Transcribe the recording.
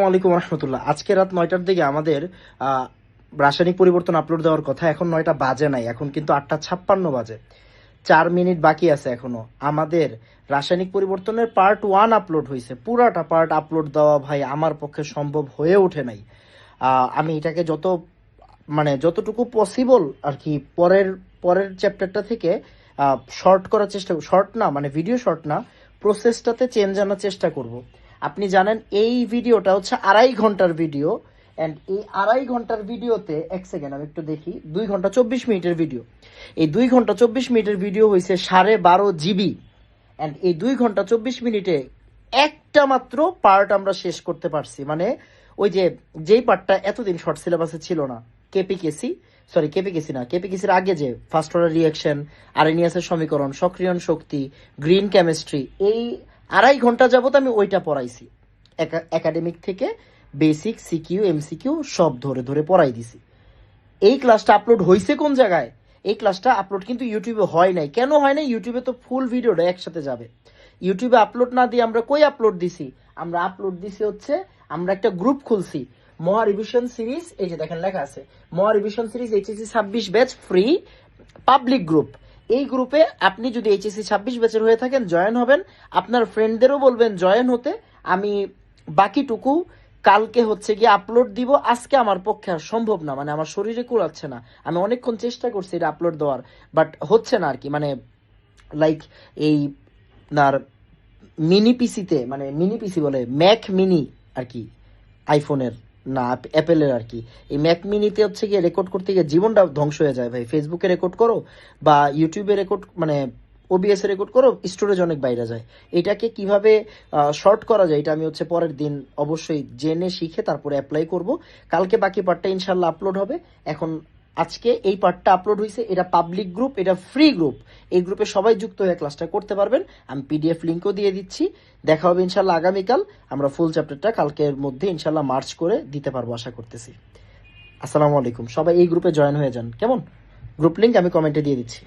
আলাইকুম রহমতুল্লাহ। আজকে রাত 9টার দিকে আমাদের রাসায়নিক পরিবর্তন আপলোড দেওয়ার কথা। এখন 9টা বাজে নাই, এখন কিন্তু 8:56 বাজে। 4 মিনিট বাকি আছে এখনো। আমাদের রাসায়নিক পরিবর্তনের পার্ট 1 আপলোড হয়েছে, পুরাটা পার্ট আপলোড দেওয়া ভাই আমার পক্ষে সম্ভব হয়ে ওঠে নাই। আমি এটাকে যতটুকু পসিবল আর কি পরের পরের চ্যাপ্টারটা থেকে শর্ট করার চেষ্টা, শর্ট না মানে ভিডিও শর্ট না, প্রসেসটাতে চেঞ্জ আনার চেষ্টা করব। আপনি জানেন এই ভিডিওটা হচ্ছে 2.5 ঘন্টার ভিডিও, অ্যান্ড এই 2.5 ঘন্টার ভিডিওতে এক সেকেন্ড আমি একটু দেখি, 2 ঘন্টা 24 মিনিটের ভিডিও। এই 2 ঘন্টা 24 মিনিটের ভিডিও হয়েছে 12.5 GB, অ্যান্ড এই 2 ঘন্টা 24 মিনিটে একটা মাত্র পার্ট আমরা শেষ করতে পারছি। মানে ওই যেই পার্টটা এতদিন শর্ট সিলেবাসে ছিল না, কেপিকেসির আগে যে ফার্স্ট অর্ডার রিয়াকশন, আরএনএসের সমীকরণ, সক্রিয়ণ শক্তি, গ্রিন কেমিস্ট্রি, এই 2.5 ঘন্টা যাবত আমি ওইটা পড়াইছি। একাডেমিক থেকে বেসিক, সিকিউ, এমসিকিউ সব ধরে ধরে পড়াই দিছি। এই ক্লাসটা আপলোড হয়েছে কোন জায়গায়? এই ক্লাসটা আপলোড কিন্তু ইউটিউবে হয় নাই। কেন হয় নাই? ইউটিউবে তো ফুল ভিডিওটা একসাথে যাবে। ইউটিউবে আপলোড না দিয়ে আমরা কই আপলোড দিছি? আমরা আপলোড দিছি হচ্ছে, আমরা একটা গ্রুপ খুলছি, মহা রিভিশন সিরিজ। এই যে দেখেন লেখা আছে মহা revision series HSC 26 batch free public group. এই গ্রুপে আপনি যদি এইচএসসি 26 ব্যাচের হয়ে থাকেন জয়েন হবেন, আপনার ফ্রেন্ডদেরও বলবেন জয়েন হতে। আমি বাকিটুকু কালকে হচ্ছে গিয়ে আপলোড দিব। আজকে আমার পক্ষে আর সম্ভব না, মানে আমার শরীরে কুলাচ্ছে না। আমি অনেকক্ষণ চেষ্টা করছি এটা আপলোড দেওয়ার, বাট হচ্ছে না আর কি। মানে লাইক এই আপনার মিনি পিসিতে, মানে মিনি পিসি বলে ম্যাক মিনি আর কি, আইফোনের না অ্যাপেলের আর কি। এই ম্যাক মিনিতে হচ্ছে গিয়ে রেকর্ড করতে গিয়ে জীবনটা ধ্বংস হয়ে যায় ভাই। ফেসবুকে রেকর্ড করো বা ইউটিউবে রেকর্ড, মানে ওবিএস এ রেকর্ড করো, স্টোরেজ অনেক বাইরে যায়। এটাকে কিভাবে শর্ট করা যায় এটা আমি হচ্ছে পরের দিন অবশ্যই জেনে শিখে তারপরে অ্যাপ্লাই করব। কালকে বাকি পার্টটা ইনশাল্লাহ আপলোড হবে। এখন আজকে এই পার্টটা আপলোড হয়েছে, এটা পাবলিক গ্রুপ, এটা ফ্রি গ্রুপ। এই গ্রুপে সবাই যুক্ত হয়ে ক্লাসটা করতে পারবেন। আমি পিডিএফ লিঙ্কও দিয়ে দিচ্ছি। দেখা হবে ইনশাল্লাহ আগামীকাল। আমরা ফুল চ্যাপ্টারটা কালকের মধ্যে ইনশাল্লাহ মার্চ করে দিতে পারবো আশা করতেছি। আসসালামু আলাইকুম, সবাই এই গ্রুপে জয়েন হয়ে যান কেমন? গ্রুপ লিঙ্ক আমি কমেন্টে দিয়ে দিচ্ছি।